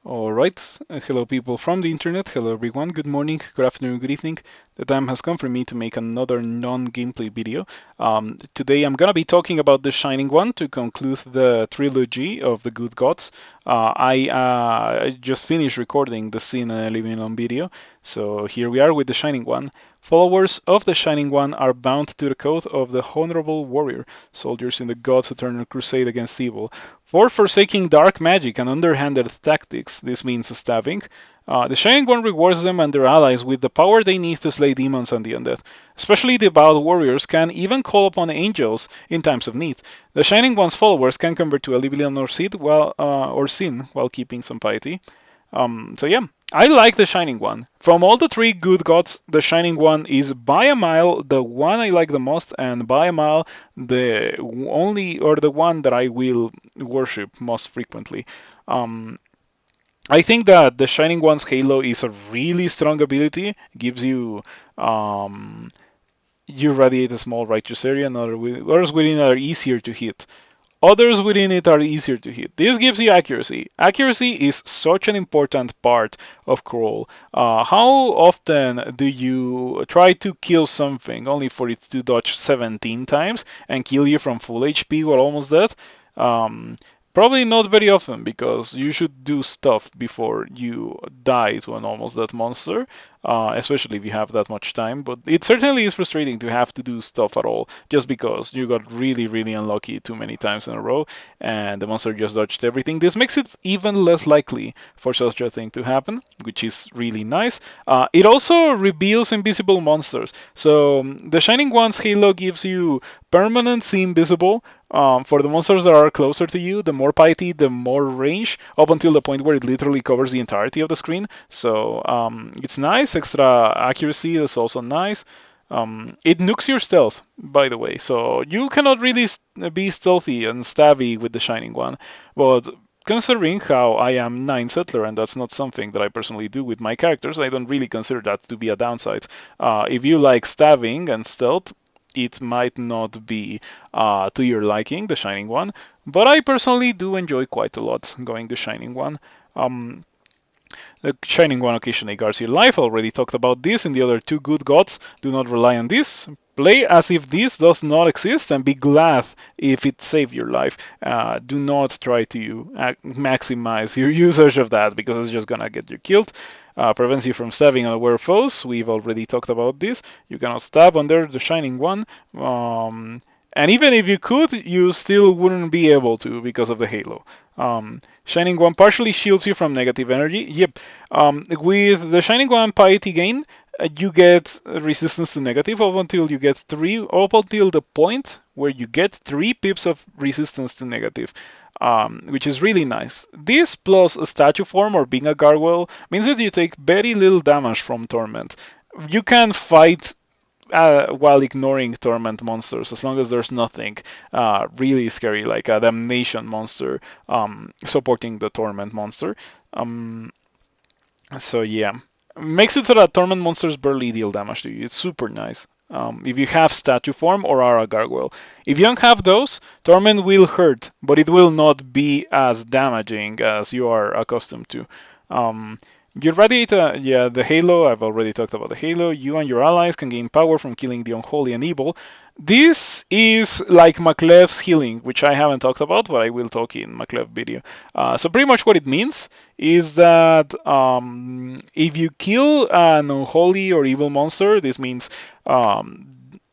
Alright, hello people from the internet, hello everyone, good morning, good afternoon, good evening. The time has come for me to make another non-gameplay video. Today I'm gonna be talking about The Shining One to conclude the trilogy of the Good Gods. I just finished recording the scene and leaving on video, so here we are with The Shining One. Followers of The Shining One are bound to the code of the Honorable Warrior, soldiers in the God's eternal crusade against evil. For forsaking dark magic and underhanded tactics, this means stabbing, the Shining One rewards them and their allies with the power they need to slay demons and the undead. Especially devout warriors can even call upon angels in times of need. The Shining One's followers can convert to Oblivion or sin while keeping some piety. So yeah, I like the Shining One. From all the three good gods, the Shining One is by a mile the one I like the most, and by a mile the only or the one that I will worship most frequently. Um, I think that the Shining One's Halo is a really strong ability. Gives you you radiate a small righteous area, and others within are easier to hit. Others within it are easier to hit. This gives you accuracy. Accuracy is such an important part of Crawl. How often do you try to kill something only for it to dodge 17 times and kill you from full HP while almost dead? Um, Probably not very often, because you should do stuff before you die to an almost dead monster, especially if you have that much time. But it certainly is frustrating to have to do stuff at all just because you got really, really unlucky too many times in a row and the monster just dodged everything. This makes it even less likely for such a thing to happen, which is really nice. It also reveals invisible monsters. So the Shining One's Halo gives you permanent see invisible. For the monsters that are closer to you, the more piety, the more range, up until the point where it literally covers the entirety of the screen. So it's nice. Extra accuracy is also nice. It nukes your stealth, by the way, so you cannot really be stealthy and stabby with the Shining One. But considering how I am 9 Settler, and that's not something that I personally do with my characters, I don't really consider that to be a downside. If you like stabbing and stealth, it might not be to your liking, the Shining One, but I personally do enjoy quite a lot going the Shining One. Um, the Shining One occasionally guards your life. Already talked about this in the other two good gods. Do not rely on this. Play as if this does not exist and be glad if it saved your life. Do not try to maximize your usage of that because it's just gonna get you killed. Prevents you from stabbing unaware foes. We've already talked about this. You cannot stab under the Shining One. And even if you could, you still wouldn't be able to because of the halo. Shining One partially shields you from negative energy. Yep. With the Shining One piety gain, you get resistance to negative up until the point where you get 3 pips of resistance to negative. Which is really nice. This plus a statue form or being a gargoyle means that you take very little damage from torment. You can fight while ignoring torment monsters, as long as there's nothing really scary like a damnation monster supporting the torment monster. Um, so yeah, makes it so that torment monsters barely deal damage to you. It's super nice. If you have statue form or are a gargoyle. If you don't have those, torment will hurt, but it will not be as damaging as you are accustomed to. You're ready to, yeah, the Halo, I've already talked about the Halo. You and your allies can gain power from killing the unholy and evil. This is like Maklev's healing, which I haven't talked about, but I will talk in Maklev video. So pretty much what it means is that if you kill an unholy or evil monster, this means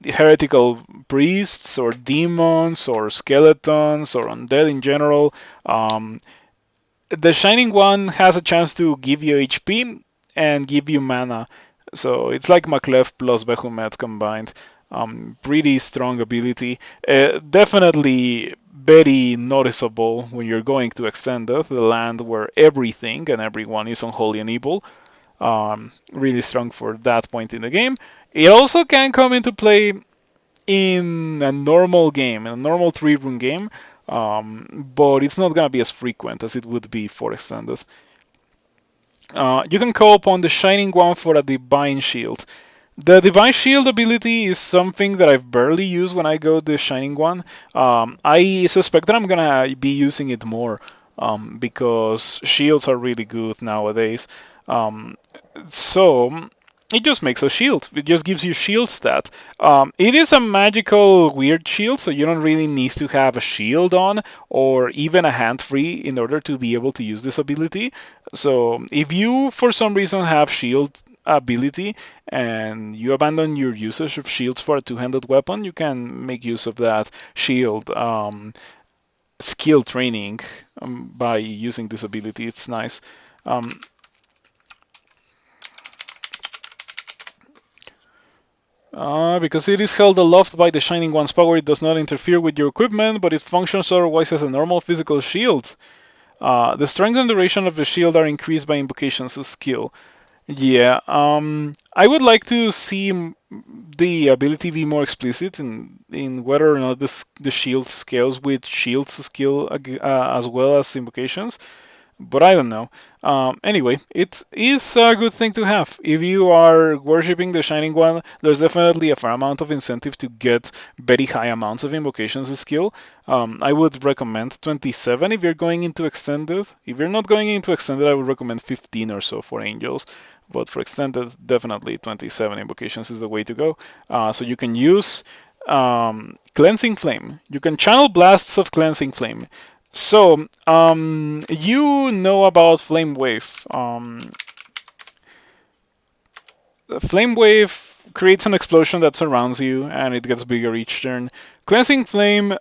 heretical priests or demons or skeletons or undead in general, the Shining One has a chance to give you HP and give you mana. So it's like Maklev plus Behemoth combined. Pretty strong ability. Definitely very noticeable when you're going to Extended, the land where everything and everyone is unholy and evil. Really strong for that point in the game. It also can come into play in a normal game, in a normal 3-rune game, but it's not going to be as frequent as it would be for Extended. You can call upon the Shining One for a Divine Shield. The Divine Shield ability is something that I've barely used when I go the Shining One. I suspect that I'm gonna be using it more because shields are really good nowadays. Um, so it just makes a shield. It just gives you shield stat. It is a magical weird shield, so you don't really need to have a shield on or even a hand free in order to be able to use this ability. So if you for some reason have shield ability and you abandon your usage of shields for a two-handed weapon, you can make use of that shield skill training by using this ability. It's nice. Um, because it is held aloft by the Shining One's power, it does not interfere with your equipment, but it functions otherwise as a normal physical shield. The strength and duration of the shield are increased by invocations skill. Yeah, I would like to see the ability be more explicit in whether or not the shield scales with shield's skill as well as invocations. But I don't know. Anyway, it is a good thing to have. If you are worshipping the Shining One, there's definitely a fair amount of incentive to get very high amounts of invocations skill. I would recommend 27 if you're going into extended. If you're not going into extended, I would recommend 15 or so for angels. But for extended, definitely 27 invocations is the way to go. So you can use Cleansing Flame. You can channel blasts of Cleansing Flame. So, you know about Flame Wave. Flame Wave creates an explosion that surrounds you, and it gets bigger each turn. Cleansing Flame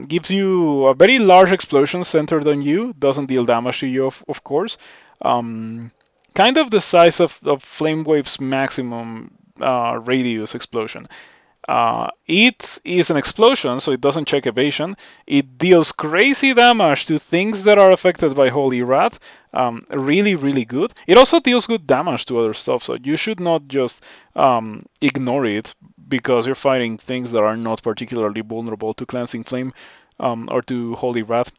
gives you a very large explosion centered on you. Doesn't deal damage to you, of course. Um, kind of the size of Flame Wave's maximum radius explosion. It is an explosion, so it doesn't check evasion. It deals crazy damage to things that are affected by Holy Wrath. Really, really good. It also deals good damage to other stuff, so you should not just ignore it because you're fighting things that are not particularly vulnerable to Cleansing Flame or to Holy Wrath.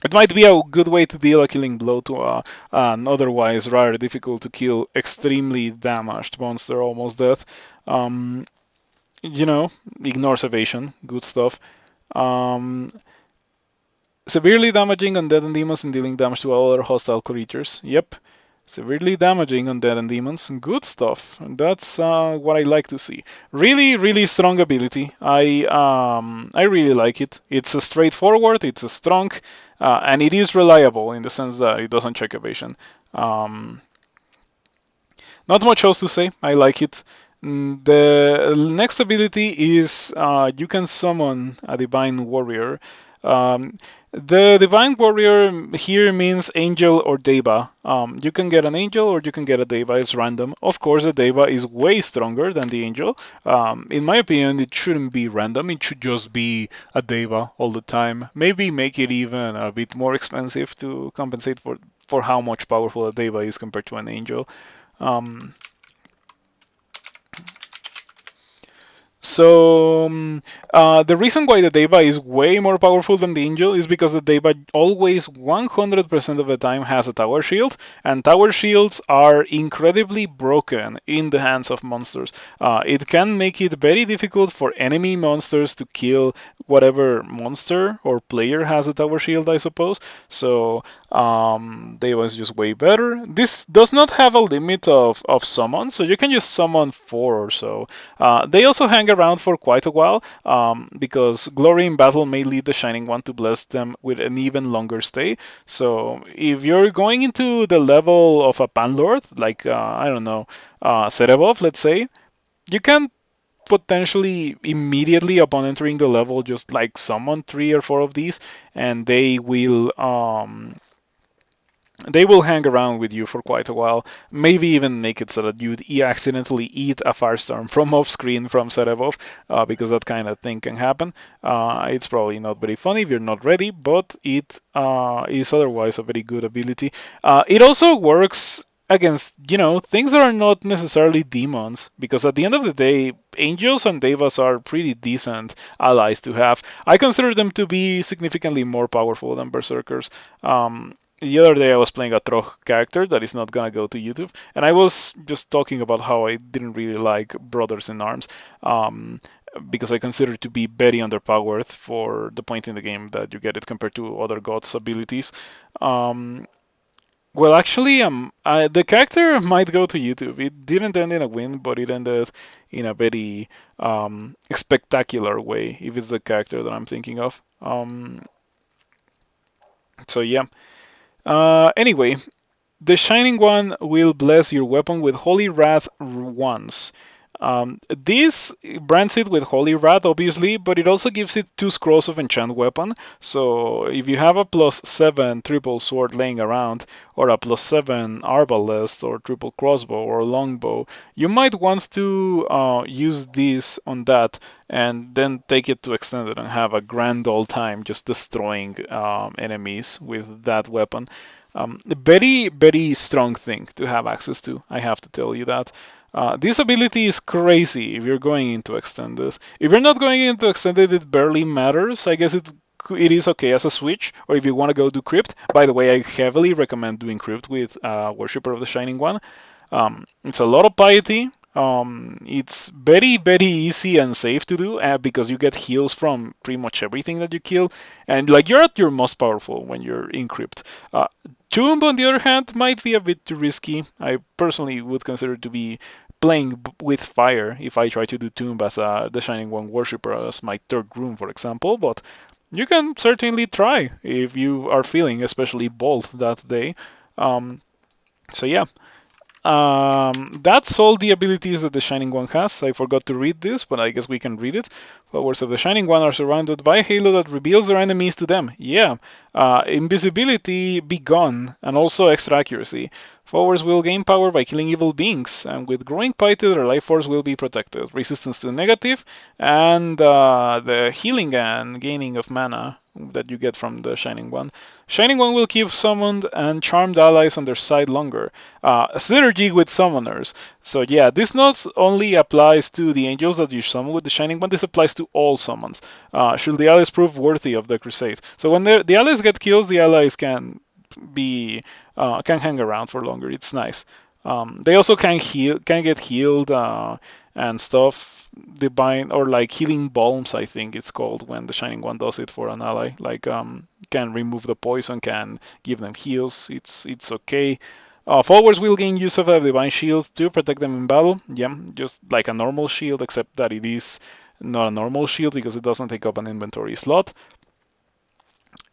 It might be a good way to deal a killing blow to an otherwise rather difficult to kill, extremely damaged monster, almost death. Um, Ignores evasion, good stuff. Um, Severely damaging undead and demons and dealing damage to all other hostile creatures. Yep. Severely damaging undead and demons. Good stuff. That's what I like to see. Really, really strong ability. I really like it. It's a straightforward. It's a strong, and it is reliable in the sense that it doesn't check evasion. Um, Not much else to say. I like it. The next ability is you can summon a Divine Warrior. Um, the Divine Warrior here means Angel or Deva. You can get an Angel or you can get a Deva. It's random. Of course, the Deva is way stronger than the Angel. In my opinion, it shouldn't be random. It should just be a Deva all the time. Maybe make it even a bit more expensive to compensate for how much powerful a Deva is compared to an Angel. Um, the reason why the Deva is way more powerful than the Angel is because the Deva always 100% of the time has a tower shield, and tower shields are incredibly broken in the hands of monsters. It can make it very difficult for enemy monsters to kill whatever monster or player has a tower shield, I suppose. So Deva is just way better. This does not have a limit of summons, so you can just summon 4 or so. They also hang around for quite a while because Glory in Battle may lead the Shining One to bless them with an even longer stay. So if you're going into the level of a Panlord, like, I don't know, Serebov, let's say, you can potentially immediately upon entering the level just like summon 3 or 4 of these, and they will hang around with you for quite a while. Maybe even make it so that you'd accidentally eat a Firestorm from off screen from Serebov, because that kind of thing can happen. It's probably not very funny if you're not ready, but it is otherwise a very good ability. It also works against, things that are not necessarily demons, because at the end of the day, angels and devas are pretty decent allies to have. I consider them to be significantly more powerful than berserkers. The other day I was playing a Trog character that is not gonna go to YouTube, and I was just talking about how I didn't really like Brothers in Arms. because I consider it to be very underpowered for the point in the game that you get it compared to other gods' abilities. Um, well, actually, the character might go to YouTube. It didn't end in a win, but it ended in a very spectacular way, if it's the character that I'm thinking of. So yeah. Anyway, the Shining One will bless your weapon with Holy Wrath once. This brands it with Holy Wrath, obviously, but it also gives it 2 scrolls of Enchant Weapon. So if you have a +7 triple sword laying around, or a +7 arbalest, or triple crossbow, or longbow, you might want to use this on that and then take it to extended and have a grand old time just destroying enemies with that weapon. Very, very strong thing to have access to, I have to tell you that. This ability is crazy if you're going into extended. If you're not going into extended, it barely matters. I guess it is okay as a switch, or if you want to go do crypt. By the way, I heavily recommend doing crypt with Worshipper of the Shining One. It's a lot of piety. It's very, very easy and safe to do because you get heals from pretty much everything that you kill, and like you're at your most powerful when you're in crypt. Tomb, on the other hand, might be a bit too risky. I personally would consider to be playing with fire if I try to do Tomb as the Shining One Worshipper as my third room, for example, but you can certainly try if you are feeling especially bold that day. Um, so yeah, that's all the abilities that the Shining One has. I forgot to read this, but I guess we can read it. Followers of the Shining One are surrounded by a halo that reveals their enemies to them. Yeah. Invisibility be gone, and also extra accuracy. Followers will gain power by killing evil beings, and with growing piety, their life force will be protected. Resistance to negative, and the healing and gaining of mana that you get from the Shining One. Shining One will keep summoned and charmed allies on their side longer. Synergy with summoners. So yeah, this not only applies to the angels that you summon with the Shining One, this applies to all summons. Should the allies prove worthy of the crusade. So when the allies get kills, the allies be can hang around for longer. It's nice. They also can get healed and stuff. Divine or like healing balms, I think it's called when the Shining One does it for an ally. Like can remove the poison, can give them heals. It's okay. Followers will gain use of a divine shield to protect them in battle. Yeah, just like a normal shield, except that it is not a normal shield because it doesn't take up an inventory slot.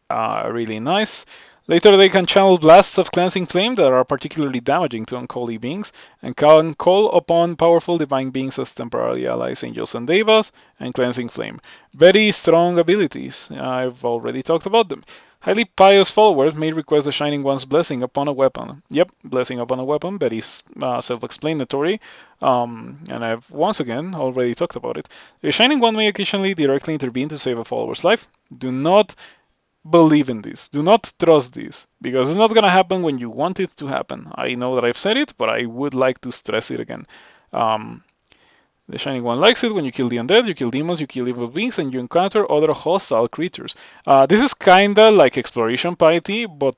Really nice. Later, they can channel blasts of cleansing flame that are particularly damaging to unholy beings, and can call upon powerful divine beings as temporary allies, angels and devas, and cleansing flame. Very strong abilities. I've already talked about them. Highly pious followers may request the Shining One's blessing upon a weapon. Yep, blessing upon a weapon, very self-explanatory. And I've once again already talked about it. The Shining One may occasionally directly intervene to save a follower's life. Do not believe in this. Do not trust this because it's not going to happen when you want it to happen. I know that I've said it, but I would like to stress it again. The Shining One likes it when you kill the undead, you kill demons, you kill evil beings, and you encounter other hostile creatures. This is kinda like exploration piety, but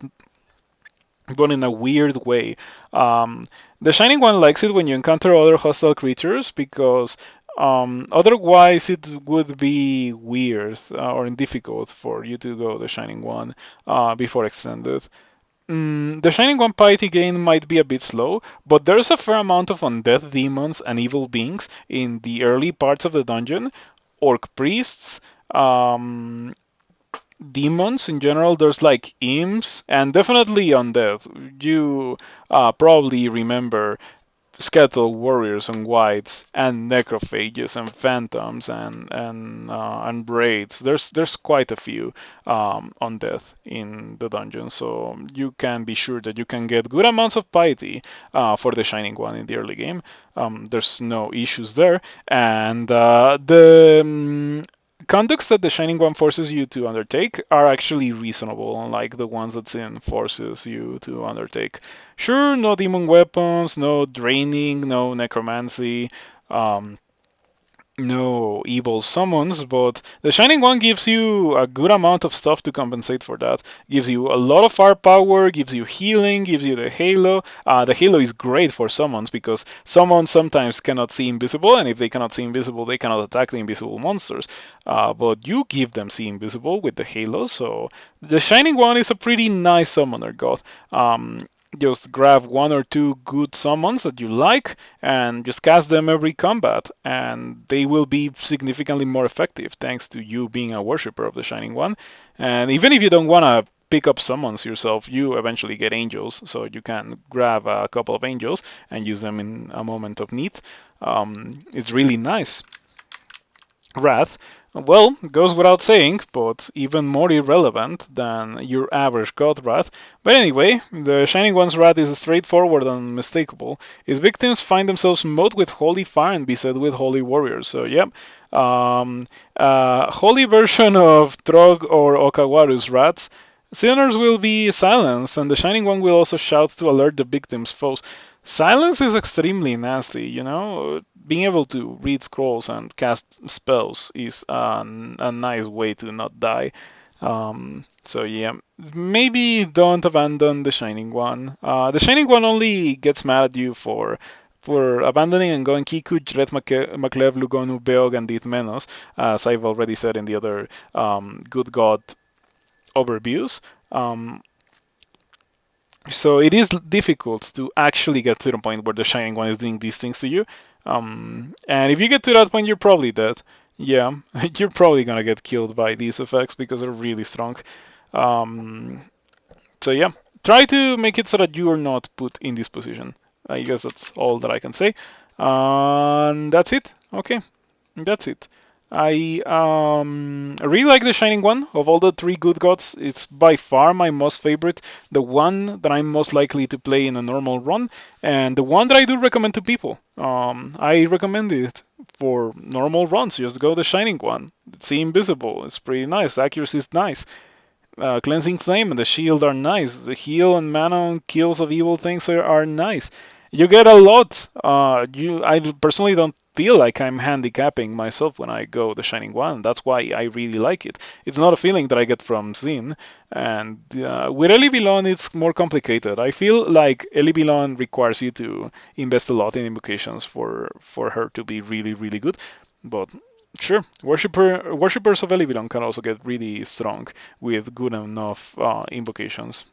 in a weird way. The Shining One likes it when you encounter other hostile creatures because otherwise it would be weird or difficult for you to go the Shining One before extended. The Shining One piety gain might be a bit slow, but there's a fair amount of undead demons and evil beings in the early parts of the dungeon. Orc priests, demons in general. There's like imps and definitely undead. You probably remember skeletal warriors and whites and necrophages and phantoms and braids. There's quite a few undead in the dungeon, so you can be sure that you can get good amounts of piety for the Shining One in the early game. There's no issues there, and the conducts that the Shining One forces you to undertake are actually reasonable, unlike the ones that Sin forces you to undertake. Sure, no demon weapons, no draining, no necromancy. Um, No evil summons, but the Shining One gives you a good amount of stuff to compensate for that. Gives you a lot of firepower, gives you healing, gives you the Halo. The Halo is great for summons because summons sometimes cannot see invisible, and if they cannot see invisible, they cannot attack the invisible monsters. But you give them see invisible with the Halo, so the Shining One is a pretty nice summoner god. Just grab one or two good summons that you like and just cast them every combat, and they will be significantly more effective thanks to you being a worshipper of the Shining One. And even if you don't want to pick up summons yourself, you eventually get angels, so you can grab a couple of angels and use them in a moment of need. It's really nice. Wrath, well, goes without saying, but even more irrelevant than your average god Wrath. But anyway, the Shining One's Wrath is straightforward and unmistakable. His victims find themselves mowed with holy fire and beset with holy warriors. So, yep. Holy version of Trog or Okawaru's wraths. Sinners will be silenced, and the Shining One will also shout to alert the victim's foes. Silence is extremely nasty, you know? Being able to read scrolls and cast spells is a nice way to not die. So yeah, maybe don't abandon the Shining One. The Shining One only gets mad at you for abandoning and going Kiku, Jret Maklev, Lugonu, Beog, and Dith Menos, as I've already said in the other Good God overviews. So it is difficult to actually get to the point where the Shining One is doing these things to you. And if you get to that point, you're probably dead. Yeah, you're probably gonna get killed by these effects because they're really strong. Um, so yeah, try to make it so that you are not put in this position. I guess that's all that I can say. And that's it. Okay, that's it. I really like the Shining One. Of all the three good gods, it's by far my most favorite. The one that I'm most likely to play in a normal run, and the one that I do recommend to people. I recommend it for normal runs. Just go the Shining One. See Invisible. It's pretty nice. Accuracy is nice. Cleansing Flame and the Shield are nice. The heal and mana on kills of evil things are nice. You get a lot. I personally don't feel like I'm handicapping myself when I go the Shining One. That's why I really like it. It's not a feeling that I get from Zin. And with Elibilon, it's more complicated. I feel like Elibilon requires you to invest a lot in invocations for her to be really, really good. But sure, worshippers of Elibilon can also get really strong with good enough invocations.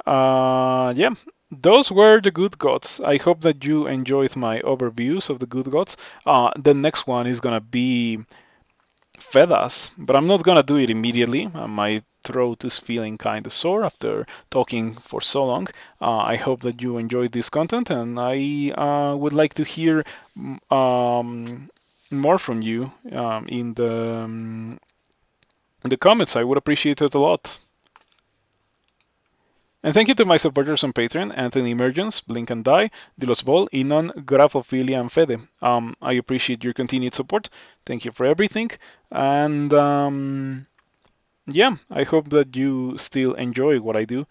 Yeah, those were the good gods. I hope that you enjoyed my overviews of the good gods. The next one is gonna be Fedas, but I'm not gonna do it immediately. My throat is feeling kind of sore after talking for so long. I hope that you enjoyed this content, and I would like to hear more from you in the comments. I would appreciate it a lot. And thank you to my supporters on Patreon, Anthony Emergence, Blink and Die, Dilos Ball, Inon, Grafophilia, and Fede. I appreciate your continued support. Thank you for everything. And yeah, I hope that you still enjoy what I do.